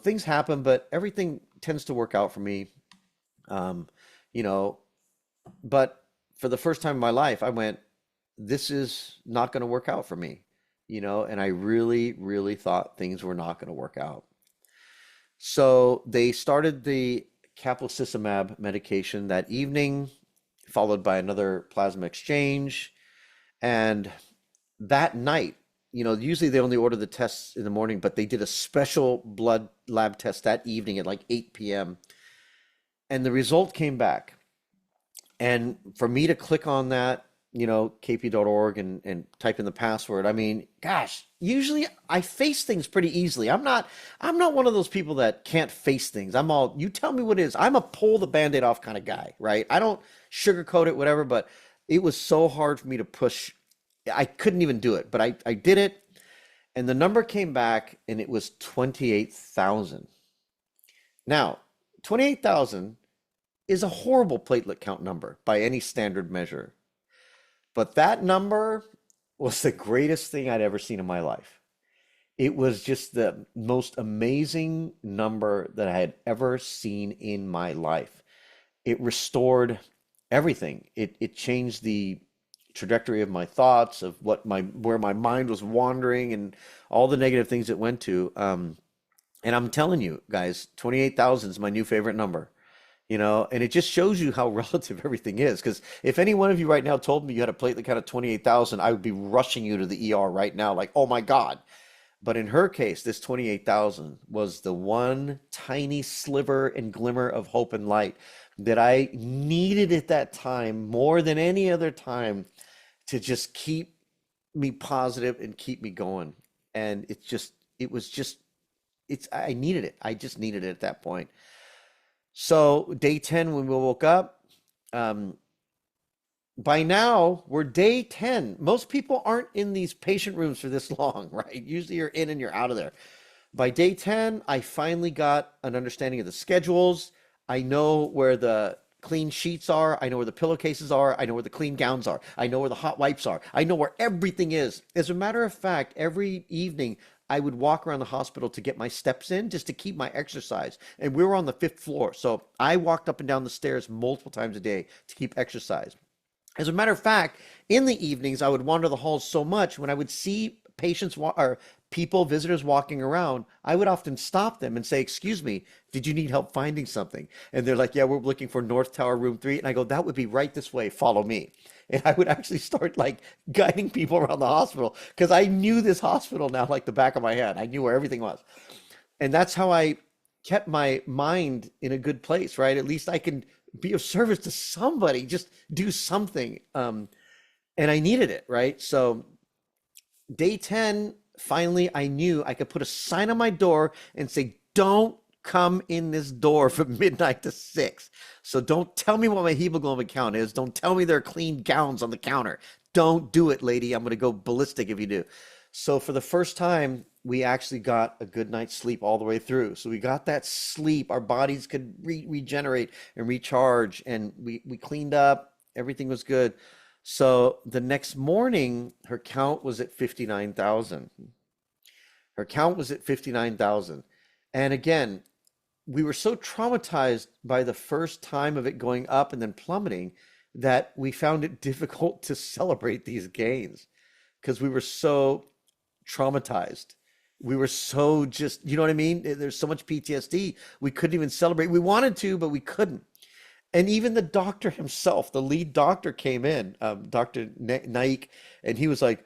Things happen, but everything tends to work out for me. Um, you know, but for the first time in my life, I went, this is not going to work out for me, and I really, really thought things were not going to work out. So they started the caplacizumab medication that evening, followed by another plasma exchange. And that night, usually they only order the tests in the morning, but they did a special blood lab test that evening at like 8 p.m. And the result came back. And for me to click on that, kp.org and type in the password, I mean, gosh, usually I face things pretty easily. I'm not one of those people that can't face things. You tell me what it is. I'm a pull the Band-Aid off kind of guy, right? I don't sugarcoat it, whatever, but it was so hard for me to push. I couldn't even do it, but I did it. And the number came back and it was 28,000. Now, 28,000 is a horrible platelet count number by any standard measure. But that number was the greatest thing I'd ever seen in my life. It was just the most amazing number that I had ever seen in my life. It restored everything. It changed the trajectory of my thoughts, of where my mind was wandering, and all the negative things it went to. And I'm telling you guys, 28,000 is my new favorite number. And it just shows you how relative everything is. Because if any one of you right now told me you had a platelet count of 28,000, I would be rushing you to the ER right now, like, oh my God. But in her case, this 28,000 was the one tiny sliver and glimmer of hope and light that I needed at that time more than any other time to just keep me positive and keep me going. And I needed it. I just needed it at that point. So day 10, when we woke up, by now we're day 10. Most people aren't in these patient rooms for this long, right? Usually you're in and you're out of there. By day 10, I finally got an understanding of the schedules. I know where the clean sheets are. I know where the pillowcases are. I know where the clean gowns are. I know where the hot wipes are. I know where everything is. As a matter of fact, every evening I would walk around the hospital to get my steps in just to keep my exercise. And we were on the 5th floor. So I walked up and down the stairs multiple times a day to keep exercise. As a matter of fact, in the evenings, I would wander the halls so much when I would see visitors walking around, I would often stop them and say, excuse me, did you need help finding something? And they're like, yeah, we're looking for North Tower room 3. And I go, that would be right this way. Follow me. And I would actually start like guiding people around the hospital because I knew this hospital now like the back of my hand. I knew where everything was. And that's how I kept my mind in a good place, right? At least I can be of service to somebody, just do something. And I needed it, right? So day 10, finally, I knew I could put a sign on my door and say, don't come in this door from midnight to 6. So don't tell me what my hemoglobin count is. Don't tell me there are clean gowns on the counter. Don't do it, lady. I'm going to go ballistic if you do. So for the first time, we actually got a good night's sleep all the way through. So we got that sleep. Our bodies could regenerate and recharge. And we cleaned up. Everything was good. So the next morning, her count was at 59,000. Her count was at 59,000. And again, we were so traumatized by the first time of it going up and then plummeting that we found it difficult to celebrate these gains because we were so traumatized. We were so just, you know what I mean? There's so much PTSD. We couldn't even celebrate. We wanted to, but we couldn't. And even the doctor himself, the lead doctor came in, Dr. Naik, and he was like,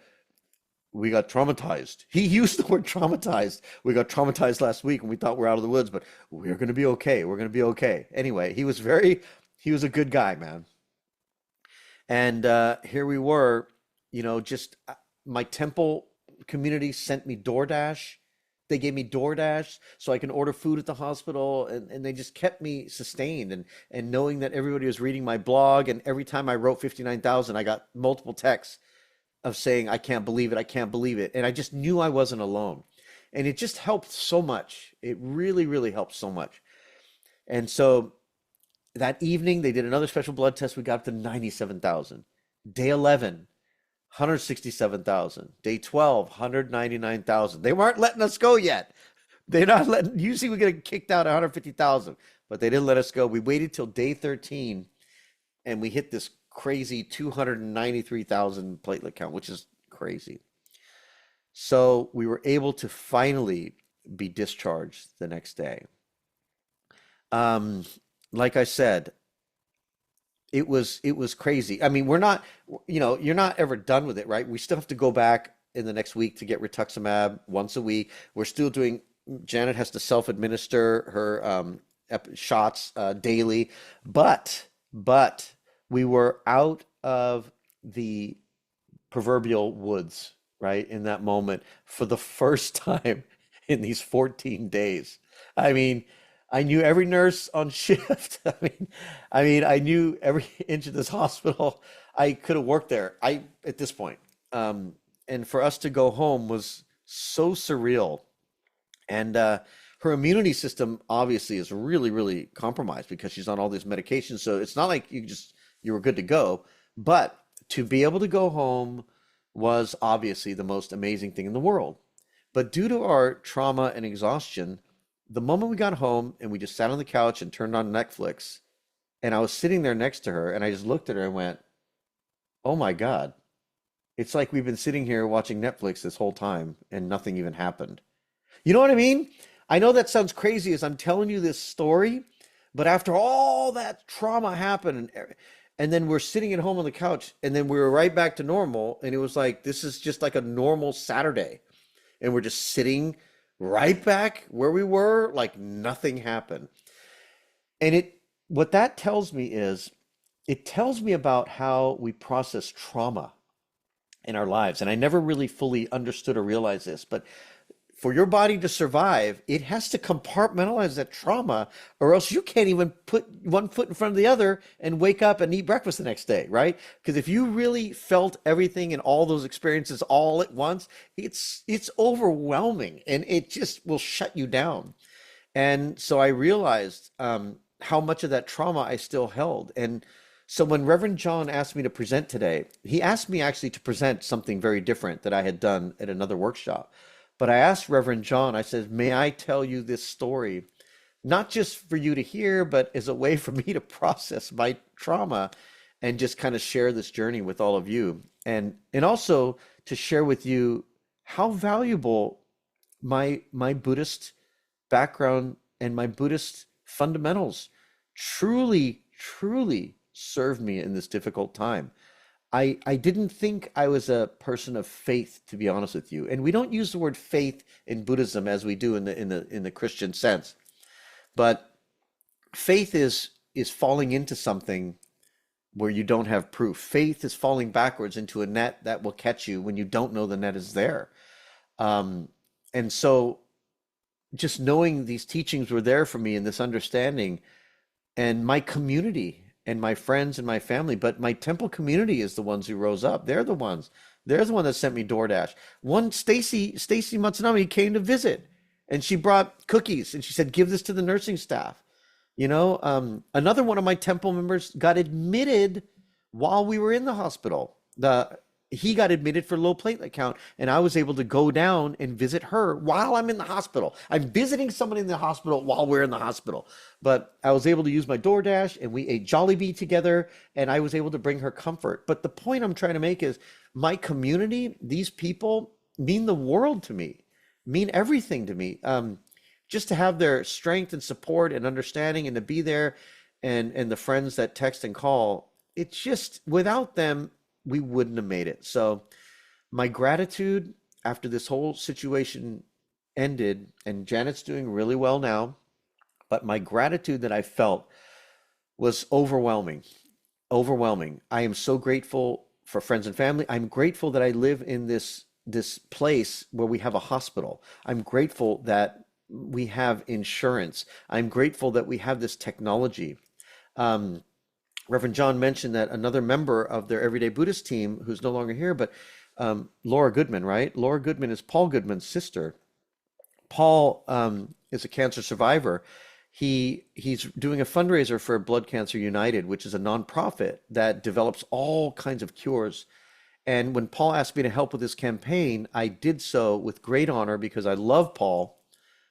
we got traumatized. He used the word traumatized. We got traumatized last week and we thought we're out of the woods, but we're going to be okay. We're going to be okay. Anyway, he was a good guy, man. And here we were, just my temple community sent me DoorDash. They gave me DoorDash so I can order food at the hospital, and they just kept me sustained. And knowing that everybody was reading my blog, and every time I wrote 59,000, I got multiple texts of saying, I can't believe it, I can't believe it. And I just knew I wasn't alone. And it just helped so much. It really, really helped so much. And so that evening, they did another special blood test. We got up to 97,000. Day 11, 167,000. Day 12, 199,000. They weren't letting us go yet. They're not letting, usually we get kicked out 150,000, but they didn't let us go. We waited till day 13 and we hit this crazy 293,000 platelet count, which is crazy. So we were able to finally be discharged the next day. Like I said, it was crazy. I mean, we're not, you're not ever done with it, right? We still have to go back in the next week to get rituximab once a week. We're still doing, Janet has to self-administer her shots daily, but we were out of the proverbial woods, right, in that moment for the first time in these 14 days. I mean, I knew every nurse on shift. I knew every inch of this hospital. I could have worked there. At this point, and for us to go home was so surreal. And her immunity system obviously is really, really compromised because she's on all these medications. So it's not like you were good to go. But to be able to go home was obviously the most amazing thing in the world. But due to our trauma and exhaustion, the moment we got home and we just sat on the couch and turned on Netflix, and I was sitting there next to her and I just looked at her and went, oh my God, it's like we've been sitting here watching Netflix this whole time and nothing even happened. You know what I mean? I know that sounds crazy as I'm telling you this story, but after all that trauma happened, and then we're sitting at home on the couch, and then we were right back to normal, and it was like, this is just like a normal Saturday, and we're just sitting right back where we were, like nothing happened. And what that tells me is, it tells me about how we process trauma in our lives. And I never really fully understood or realized this, but for your body to survive, it has to compartmentalize that trauma, or else you can't even put one foot in front of the other and wake up and eat breakfast the next day, right? Because if you really felt everything and all those experiences all at once, it's overwhelming and it just will shut you down. And so I realized how much of that trauma I still held. And so when Reverend John asked me to present today, he asked me actually to present something very different that I had done at another workshop. But I asked Reverend John, I said, may I tell you this story, not just for you to hear, but as a way for me to process my trauma and just kind of share this journey with all of you. And also to share with you how valuable my Buddhist background and my Buddhist fundamentals truly served me in this difficult time. I didn't think I was a person of faith, to be honest with you. And we don't use the word faith in Buddhism as we do in the Christian sense. But faith is falling into something where you don't have proof. Faith is falling backwards into a net that will catch you when you don't know the net is there. And so just knowing these teachings were there for me and this understanding, and my community and my friends and my family, but my temple community is the ones who rose up. They're the one that sent me DoorDash. One, Stacy Matsunami came to visit, and she brought cookies and she said, give this to the nursing staff. Another one of my temple members got admitted while we were in the hospital. He got admitted for low platelet count, and I was able to go down and visit her while I'm in the hospital. I'm visiting someone in the hospital while we're in the hospital, but I was able to use my DoorDash, and we ate Jollibee together, and I was able to bring her comfort. But the point I'm trying to make is my community, these people mean the world to me, mean everything to me. Just to have their strength and support and understanding and to be there, and the friends that text and call, it's just, without them, we wouldn't have made it. So my gratitude after this whole situation ended, and Janet's doing really well now, but my gratitude that I felt was overwhelming. I am so grateful for friends and family. I'm grateful that I live in this place where we have a hospital. I'm grateful that we have insurance. I'm grateful that we have this technology. Reverend John mentioned that another member of their Everyday Buddhist team, who's no longer here, but Laura Goodman, right? Laura Goodman is Paul Goodman's sister. Paul is a cancer survivor. he's doing a fundraiser for Blood Cancer United, which is a nonprofit that develops all kinds of cures. And when Paul asked me to help with this campaign, I did so with great honor because I love Paul,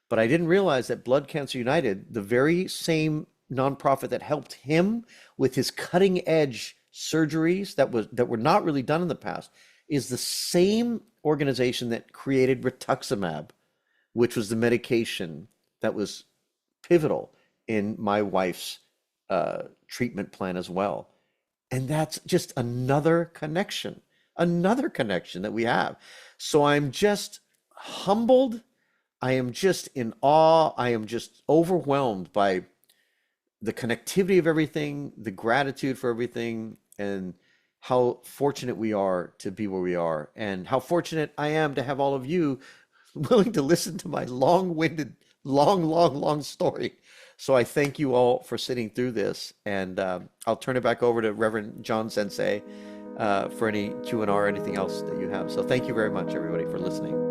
but I didn't realize that Blood Cancer United, the very same nonprofit that helped him with his cutting edge surgeries that were not really done in the past, is the same organization that created rituximab, which was the medication that was pivotal in my wife's treatment plan as well. And that's just another connection that we have. So I'm just humbled. I am just in awe. I am just overwhelmed by the connectivity of everything, the gratitude for everything, and how fortunate we are to be where we are, and how fortunate I am to have all of you willing to listen to my long-winded, long story. So I thank you all for sitting through this, and I'll turn it back over to Reverend John Sensei for any Q&A or anything else that you have. So thank you very much, everybody, for listening.